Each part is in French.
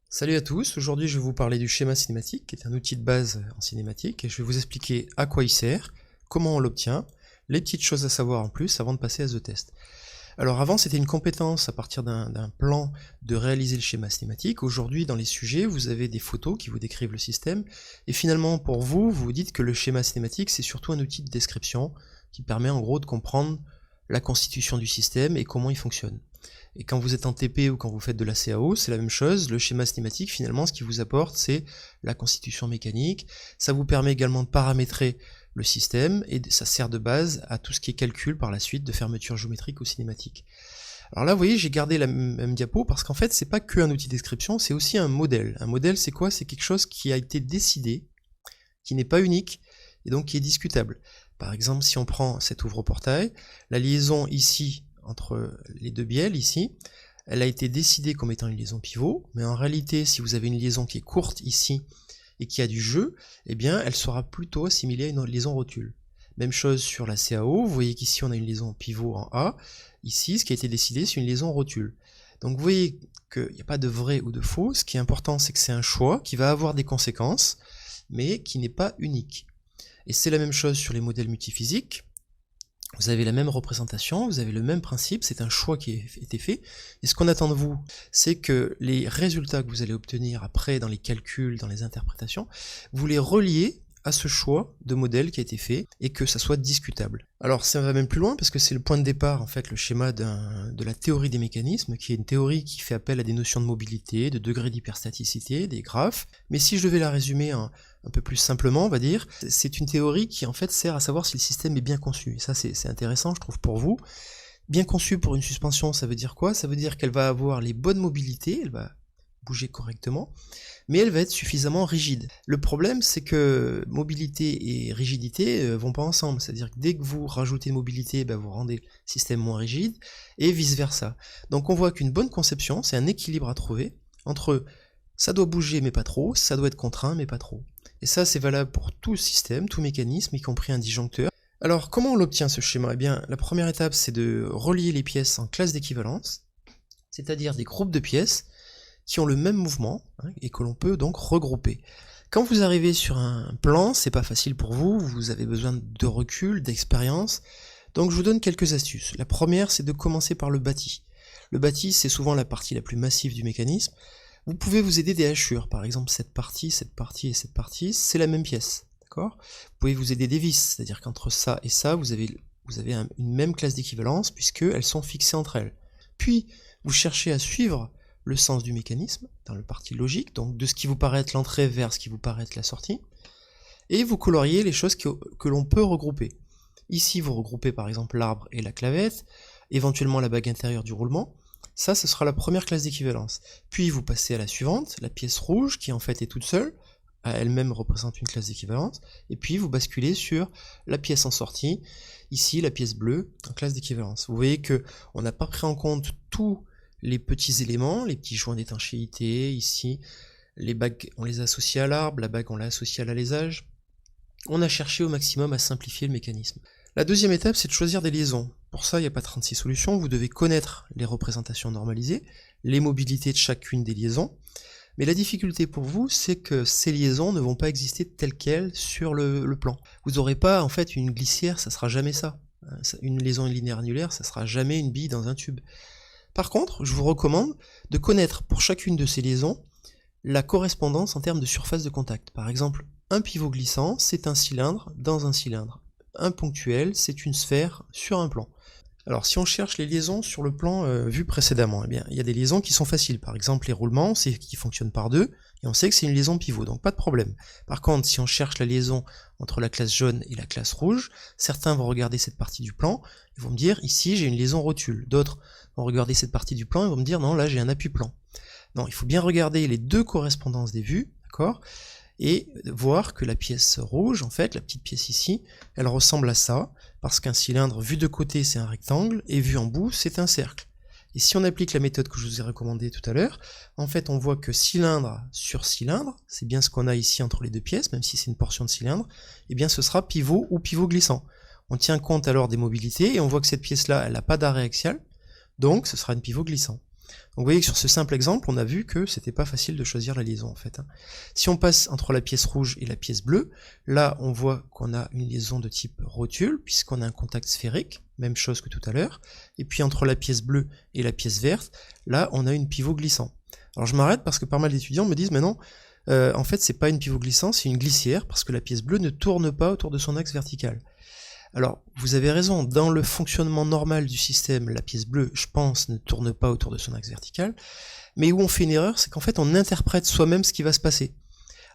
Salut à tous, aujourd'hui je vais vous parler du schéma cinématique, qui est un outil de base en cinématique, et je vais vous expliquer à quoi il sert, comment on l'obtient, les petites choses à savoir en plus avant de passer à The Test. Alors avant c'était une compétence à partir d'un plan de réaliser le schéma cinématique, aujourd'hui dans les sujets vous avez des photos qui vous décrivent le système, et finalement pour vous, vous dites que le schéma cinématique c'est surtout un outil de description qui permet en gros de comprendre la constitution du système et comment il fonctionne. Et quand vous êtes en TP ou quand vous faites de la CAO, c'est la même chose, le schéma cinématique finalement ce qu'il vous apporte c'est la constitution mécanique, ça vous permet également de paramétrer le système et ça sert de base à tout ce qui est calcul par la suite de fermeture géométrique ou cinématique. Alors là vous voyez j'ai gardé la même diapo parce qu'en fait c'est pas que un outil de description, c'est aussi un modèle. Un modèle c'est quoi? C'est quelque chose qui a été décidé, qui n'est pas unique et donc qui est discutable. Par exemple si on prend cet ouvre-portail, la liaison ici entre les deux bielles ici, elle a été décidée comme étant une liaison pivot, mais en réalité si vous avez une liaison qui est courte ici et qui a du jeu, eh bien elle sera plutôt assimilée à une liaison rotule. Même chose sur la CAO, vous voyez qu'ici on a une liaison pivot en A, ici ce qui a été décidé c'est une liaison rotule. Donc vous voyez qu'il n'y a pas de vrai ou de faux, ce qui est important c'est que c'est un choix qui va avoir des conséquences, mais qui n'est pas unique. Et c'est la même chose sur les modèles multiphysiques. Vous avez la même représentation, vous avez le même principe, c'est un choix qui a été fait, et ce qu'on attend de vous, c'est que les résultats que vous allez obtenir après dans les calculs, dans les interprétations, vous les reliez à ce choix de modèle qui a été fait, et que ça soit discutable. Alors ça va même plus loin, parce que c'est le point de départ, en fait, le schéma de la théorie des mécanismes, qui est une théorie qui fait appel à des notions de mobilité, de degré d'hyperstaticité, des graphes, mais si je devais la résumer un peu plus simplement, on va dire, c'est une théorie qui en fait sert à savoir si le système est bien conçu. Et ça c'est intéressant, je trouve, pour vous. Bien conçu pour une suspension, ça veut dire quoi? Ça veut dire qu'elle va avoir les bonnes mobilités, elle va bouger correctement, mais elle va être suffisamment rigide. Le problème, c'est que mobilité et rigidité vont pas ensemble, c'est-à-dire que dès que vous rajoutez mobilité, vous rendez le système moins rigide, et vice-versa. Donc on voit qu'une bonne conception, c'est un équilibre à trouver entre ça doit bouger mais pas trop, ça doit être contraint mais pas trop. Et ça c'est valable pour tout système, tout mécanisme, y compris un disjoncteur. Alors comment on l'obtient ce schéma? Eh bien la première étape c'est de relier les pièces en classes d'équivalence, c'est-à-dire des groupes de pièces qui ont le même mouvement, et que l'on peut donc regrouper. Quand vous arrivez sur un plan, c'est pas facile pour vous, vous avez besoin de recul, d'expérience, donc je vous donne quelques astuces. La première c'est de commencer par le bâti. Le bâti c'est souvent la partie la plus massive du mécanisme. Vous pouvez vous aider des hachures, par exemple cette partie et cette partie, c'est la même pièce, d'accord? Vous pouvez vous aider des vis, c'est-à-dire qu'entre ça et ça, vous avez une même classe d'équivalence, puisqu'elles sont fixées entre elles. Puis, vous cherchez à suivre le sens du mécanisme, dans le parti logique, donc de ce qui vous paraît être l'entrée vers ce qui vous paraît être la sortie, et vous coloriez les choses que l'on peut regrouper. Ici, vous regroupez par exemple l'arbre et la clavette, éventuellement la bague intérieure du roulement. Ça, ce sera la première classe d'équivalence. Puis vous passez à la suivante, la pièce rouge, qui en fait est toute seule, elle-même représente une classe d'équivalence, et puis vous basculez sur la pièce en sortie, ici la pièce bleue, en classe d'équivalence. Vous voyez que on n'a pas pris en compte tous les petits éléments, les petits joints d'étanchéité, ici, les bagues, on les associe à l'arbre, la bague on l'a associée à l'alésage. On a cherché au maximum à simplifier le mécanisme. La deuxième étape, c'est de choisir des liaisons. Pour ça, il n'y a pas 36 solutions, vous devez connaître les représentations normalisées, les mobilités de chacune des liaisons, mais la difficulté pour vous, c'est que ces liaisons ne vont pas exister telles quelles sur le plan. Vous n'aurez pas, en fait, une glissière, ça sera jamais ça. Une liaison linéaire annulaire, ça sera jamais une bille dans un tube. Par contre, je vous recommande de connaître pour chacune de ces liaisons la correspondance en termes de surface de contact. Par exemple, un pivot glissant, c'est un cylindre dans un cylindre. Un ponctuel, c'est une sphère sur un plan. Alors si on cherche les liaisons sur le plan vu précédemment, eh bien il y a des liaisons qui sont faciles. Par exemple les roulements, c'est qui fonctionnent par deux, et on sait que c'est une liaison pivot, donc pas de problème. Par contre, si on cherche la liaison entre la classe jaune et la classe rouge, certains vont regarder cette partie du plan, ils vont me dire ici j'ai une liaison rotule. D'autres vont regarder cette partie du plan et vont me dire non là j'ai un appui-plan. Non, il faut bien regarder les deux correspondances des vues, d'accord, et voir que la pièce rouge, en fait, la petite pièce ici, elle ressemble à ça, parce qu'un cylindre vu de côté c'est un rectangle, et vu en bout c'est un cercle. Et si on applique la méthode que je vous ai recommandée tout à l'heure, en fait on voit que cylindre sur cylindre, c'est bien ce qu'on a ici entre les deux pièces, même si c'est une portion de cylindre, et bien ce sera pivot ou pivot glissant. On tient compte alors des mobilités, et on voit que cette pièce-là, elle n'a pas d'arrêt axial, donc ce sera une pivot glissant. Donc vous voyez que sur ce simple exemple, on a vu que c'était pas facile de choisir la liaison en fait. Si on passe entre la pièce rouge et la pièce bleue, là on voit qu'on a une liaison de type rotule, puisqu'on a un contact sphérique, même chose que tout à l'heure. Et puis entre la pièce bleue et la pièce verte, là on a une pivot glissant. Alors je m'arrête parce que pas mal d'étudiants me disent, mais non, en fait c'est pas une pivot glissant, c'est une glissière, parce que la pièce bleue ne tourne pas autour de son axe vertical. Alors, vous avez raison, dans le fonctionnement normal du système, la pièce bleue, je pense, ne tourne pas autour de son axe vertical, mais où on fait une erreur, c'est qu'en fait on interprète soi-même ce qui va se passer.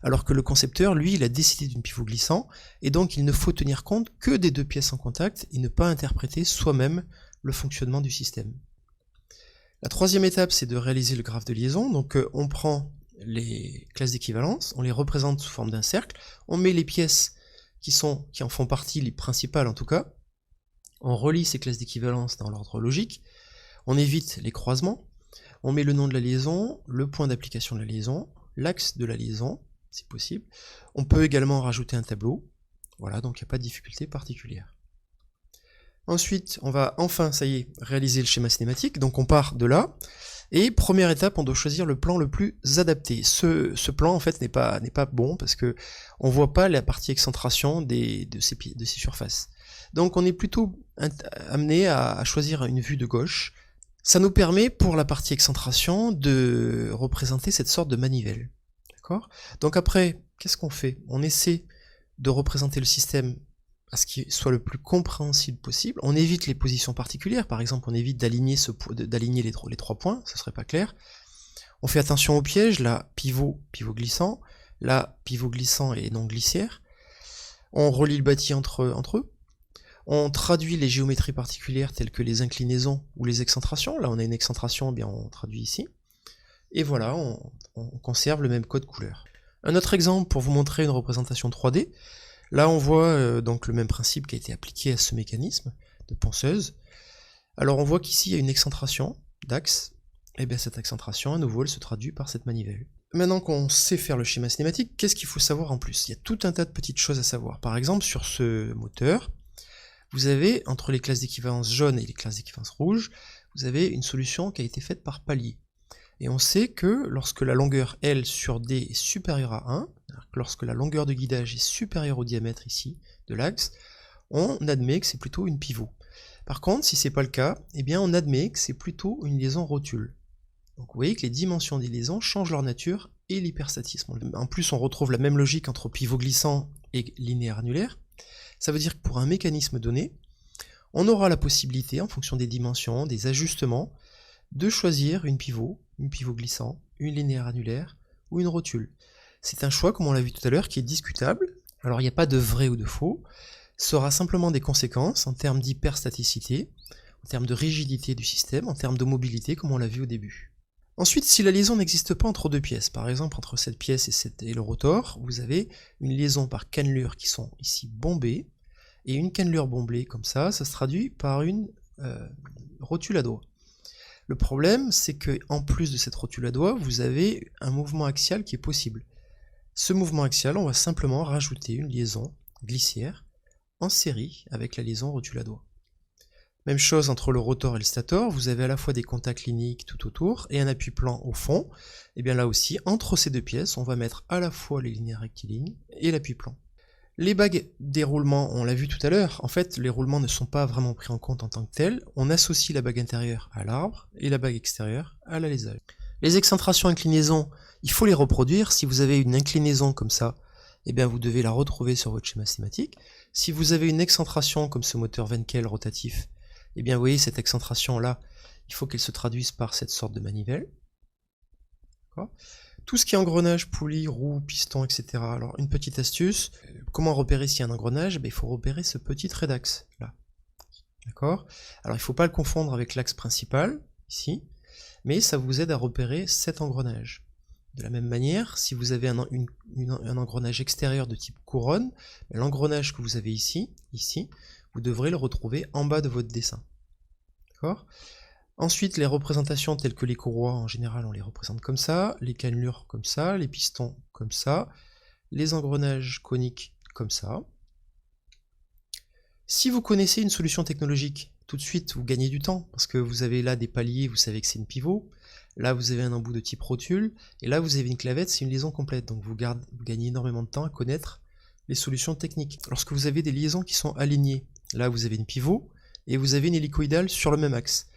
Alors que le concepteur, lui, il a décidé d'une pivot glissant, et donc il ne faut tenir compte que des deux pièces en contact, et ne pas interpréter soi-même le fonctionnement du système. La troisième étape, c'est de réaliser le graphe de liaison, donc on prend les classes d'équivalence, on les représente sous forme d'un cercle, on met les pièces qui en font partie, les principales en tout cas, on relie ces classes d'équivalence dans l'ordre logique, on évite les croisements, on met le nom de la liaison, le point d'application de la liaison, l'axe de la liaison, si possible. On peut également rajouter un tableau, voilà, donc il n'y a pas de difficulté particulière. Ensuite, on va enfin, ça y est, réaliser le schéma cinématique, donc on part de là, et première étape, on doit choisir le plan le plus adapté. Ce plan, en fait, n'est pas bon, parce que on voit pas la partie excentration de ces surfaces. Donc on est plutôt amené à choisir une vue de gauche. Ça nous permet, pour la partie excentration, de représenter cette sorte de manivelle. D'accord ? Donc après, qu'est-ce qu'on fait? On essaie de représenter le système à ce qui soit le plus compréhensible possible. On évite les positions particulières, par exemple on évite d'aligner les trois points, ce serait pas clair. On fait attention au piège, là pivot glissant, là pivot glissant et non glissière. On relie le bâti entre eux. On traduit les géométries particulières telles que les inclinaisons ou les excentrations. Là on a une excentration, eh bien on traduit ici. Et voilà, on conserve le même code couleur. Un autre exemple pour vous montrer une représentation 3D. Là on voit donc le même principe qui a été appliqué à ce mécanisme de ponceuse. Alors on voit qu'ici il y a une excentration d'axe, et bien cette excentration à nouveau elle se traduit par cette manivelle. Maintenant qu'on sait faire le schéma cinématique, qu'est-ce qu'il faut savoir en plus? Il y a tout un tas de petites choses à savoir. Par exemple sur ce moteur, vous avez entre les classes d'équivalence jaune et les classes d'équivalence rouge, vous avez une solution qui a été faite par palier. Et on sait que lorsque la longueur L sur D est supérieure à 1, lorsque la longueur de guidage est supérieure au diamètre ici de l'axe, on admet que c'est plutôt une pivot. Par contre, si c'est pas le cas, eh bien on admet que c'est plutôt une liaison rotule. Donc vous voyez que les dimensions des liaisons changent leur nature et l'hyperstatisme. En plus, on retrouve la même logique entre pivot glissant et linéaire annulaire. Ça veut dire que pour un mécanisme donné, on aura la possibilité, en fonction des dimensions, des ajustements, de choisir une pivot glissant, une linéaire annulaire ou une rotule. C'est un choix, comme on l'a vu tout à l'heure, qui est discutable. Alors il n'y a pas de vrai ou de faux, ça aura simplement des conséquences en termes d'hyperstaticité, en termes de rigidité du système, en termes de mobilité, comme on l'a vu au début. Ensuite, si la liaison n'existe pas entre deux pièces, par exemple entre cette pièce et le rotor, vous avez une liaison par cannelures qui sont ici bombées, et une cannelure bombée comme ça se traduit par une rotule à doigt. Le problème, c'est que en plus de cette rotule à doigt, vous avez un mouvement axial qui est possible. Ce mouvement axial, on va simplement rajouter une liaison glissière en série avec la liaison rotule à doigt. Même chose entre le rotor et le stator, vous avez à la fois des contacts linéiques tout autour et un appui-plan au fond. Et bien là aussi, entre ces deux pièces, on va mettre à la fois les lignes rectilignes et l'appui-plan. Les bagues déroulement, on l'a vu tout à l'heure, en fait les roulements ne sont pas vraiment pris en compte en tant que tels, on associe la bague intérieure à l'arbre et la bague extérieure à l'alésage. Les excentrations inclinaisons, il faut les reproduire. Si vous avez une inclinaison comme ça, eh bien vous devez la retrouver sur votre schéma cinématique. Si vous avez une excentration comme ce moteur Venkel rotatif, eh bien vous voyez cette excentration là, il faut qu'elle se traduise par cette sorte de manivelle. Tout ce qui est engrenage, poulie, roue, piston, etc. Alors une petite astuce, comment repérer s'il y a un engrenage? Il faut repérer ce petit trait d'axe là. D'accord? Alors il ne faut pas le confondre avec l'axe principal, ici, mais ça vous aide à repérer cet engrenage. De la même manière, si vous avez un engrenage extérieur de type couronne, l'engrenage que vous avez ici, vous devrez le retrouver en bas de votre dessin. D'accord? Ensuite, les représentations telles que les courroies, en général, on les représente comme ça, les cannelures comme ça, les pistons comme ça, les engrenages coniques comme ça. Si vous connaissez une solution technologique, tout de suite vous gagnez du temps, parce que vous avez là des paliers, vous savez que c'est une pivot. là vous avez un embout de type rotule, et là vous avez une clavette, c'est une liaison complète, donc vous gagnez énormément de temps à connaître les solutions techniques. Lorsque vous avez des liaisons qui sont alignées, là vous avez une pivot, et vous avez une hélicoïdale sur le même axe.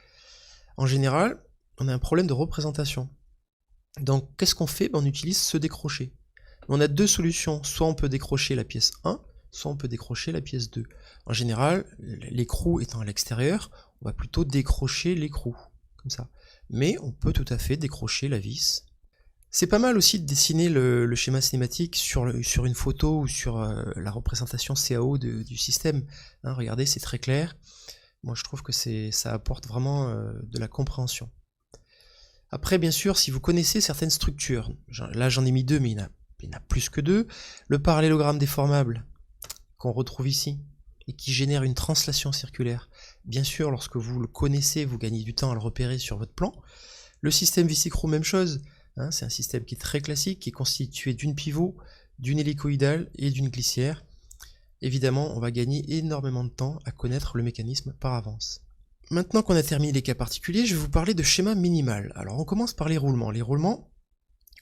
En général, on a un problème de représentation. Donc qu'est-ce qu'on fait? On utilise ce décroché. On a deux solutions, soit on peut décrocher la pièce 1, soit on peut décrocher la pièce 2. En général, l'écrou étant à l'extérieur, on va plutôt décrocher l'écrou, comme ça. Mais on peut tout à fait décrocher la vis. C'est pas mal aussi de dessiner le schéma cinématique sur une photo ou sur la représentation CAO du système. Hein, regardez, c'est très clair. Moi je trouve que ça apporte vraiment de la compréhension. Après, bien sûr, si vous connaissez certaines structures, là j'en ai mis deux, mais il y en a plus que deux, le parallélogramme déformable, qu'on retrouve ici, et qui génère une translation circulaire. Bien sûr, lorsque vous le connaissez, vous gagnez du temps à le repérer sur votre plan. Le système vis-écrou, même chose, hein, c'est un système qui est très classique, qui est constitué d'une pivot, d'une hélicoïdale et d'une glissière. Évidemment, on va gagner énormément de temps à connaître le mécanisme par avance. Maintenant qu'on a terminé les cas particuliers, je vais vous parler de schéma minimal. Alors on commence par les roulements. Les roulements,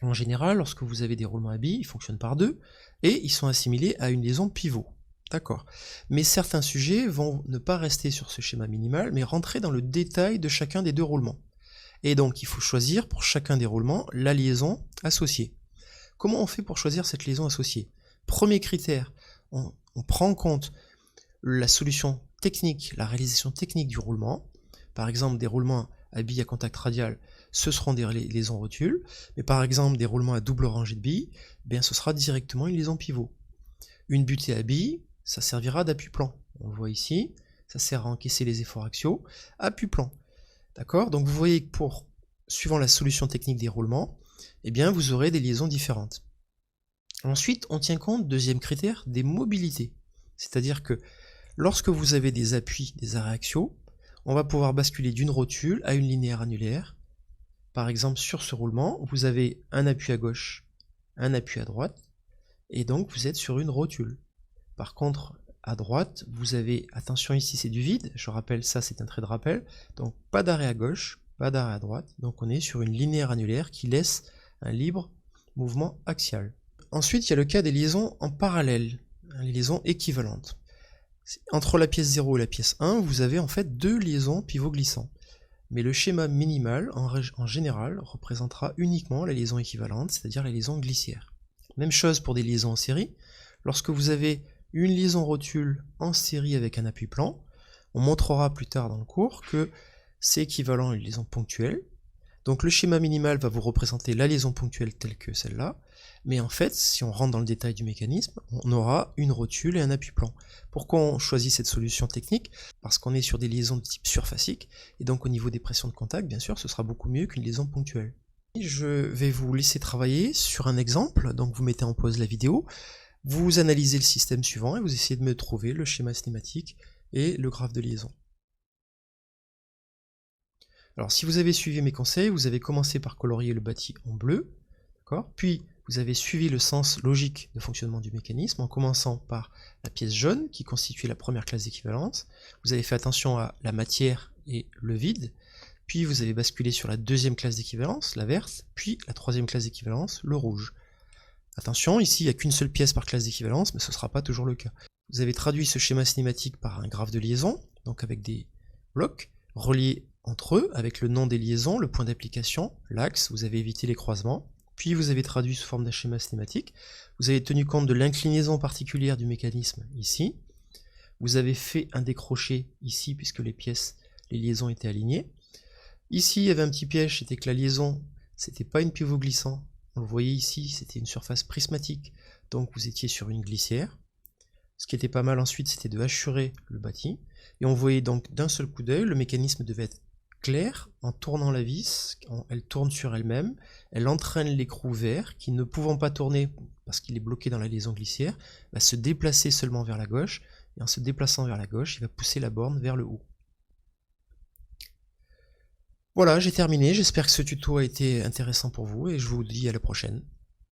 en général, lorsque vous avez des roulements à billes, ils fonctionnent par deux, et ils sont assimilés à une liaison pivot. D'accord. Mais certains sujets vont ne pas rester sur ce schéma minimal, mais rentrer dans le détail de chacun des deux roulements. Et donc il faut choisir pour chacun des roulements la liaison associée. Comment on fait pour choisir cette liaison associée? Premier critère, on prend en compte la solution technique, la réalisation technique du roulement. Par exemple, des roulements à billes à contact radial, ce seront des liaisons rotules, mais par exemple des roulements à double rangée de billes, bien ce sera directement une liaison pivot. Une butée à billes, ça servira d'appui-plan. On le voit ici, ça sert à encaisser les efforts axiaux, appui-plan. D'accord? Donc vous voyez que suivant la solution technique des roulements, eh bien vous aurez des liaisons différentes. Ensuite, on tient compte, deuxième critère, des mobilités. C'est-à-dire que lorsque vous avez des appuis, des arrêts axiaux, on va pouvoir basculer d'une rotule à une linéaire annulaire. Par exemple, sur ce roulement, vous avez un appui à gauche, un appui à droite, et donc vous êtes sur une rotule. Par contre, à droite, vous avez, attention ici c'est du vide, je rappelle ça c'est un trait de rappel, donc pas d'arrêt à gauche, pas d'arrêt à droite, donc on est sur une linéaire annulaire qui laisse un libre mouvement axial. Ensuite, il y a le cas des liaisons en parallèle, les liaisons équivalentes. Entre la pièce 0 et la pièce 1, vous avez en fait deux liaisons pivot glissants. Mais le schéma minimal, en général, représentera uniquement la liaison équivalente, c'est-à-dire la liaison glissière. Même chose pour des liaisons en série. Lorsque vous avez une liaison rotule en série avec un appui-plan, on montrera plus tard dans le cours que c'est équivalent à une liaison ponctuelle. Donc le schéma minimal va vous représenter la liaison ponctuelle telle que celle-là, mais en fait, si on rentre dans le détail du mécanisme, on aura une rotule et un appui-plan. Pourquoi on choisit cette solution technique? Parce qu'on est sur des liaisons de type surfacique, et donc au niveau des pressions de contact, bien sûr, ce sera beaucoup mieux qu'une liaison ponctuelle. Je vais vous laisser travailler sur un exemple, donc vous mettez en pause la vidéo, vous analysez le système suivant et vous essayez de me trouver le schéma cinématique et le graphe de liaison. Alors si vous avez suivi mes conseils, vous avez commencé par colorier le bâti en bleu, puis vous avez suivi le sens logique de fonctionnement du mécanisme en commençant par la pièce jaune qui constituait la première classe d'équivalence, vous avez fait attention à la matière et le vide, puis vous avez basculé sur la deuxième classe d'équivalence, la verte, puis la troisième classe d'équivalence, le rouge. Attention, ici il n'y a qu'une seule pièce par classe d'équivalence, mais ce ne sera pas toujours le cas. Vous avez traduit ce schéma cinématique par un graphe de liaison, donc avec des blocs reliés entre eux, avec le nom des liaisons, le point d'application, l'axe, vous avez évité les croisements, puis vous avez traduit sous forme d'un schéma cinématique, vous avez tenu compte de l'inclinaison particulière du mécanisme ici, vous avez fait un décroché ici puisque les liaisons étaient alignées. Ici il y avait un petit piège, c'était que la liaison, c'était pas une pivot glissant, on le voyait ici, c'était une surface prismatique, donc vous étiez sur une glissière. Ce qui était pas mal ensuite, c'était de hachurer le bâti, et on voyait donc d'un seul coup d'œil, le mécanisme devait être clair, en tournant la vis, elle tourne sur elle-même, elle entraîne l'écrou vert, qui ne pouvant pas tourner, parce qu'il est bloqué dans la liaison glissière, va se déplacer seulement vers la gauche, et en se déplaçant vers la gauche, il va pousser la borne vers le haut. Voilà, j'ai terminé, j'espère que ce tuto a été intéressant pour vous, et je vous dis à la prochaine.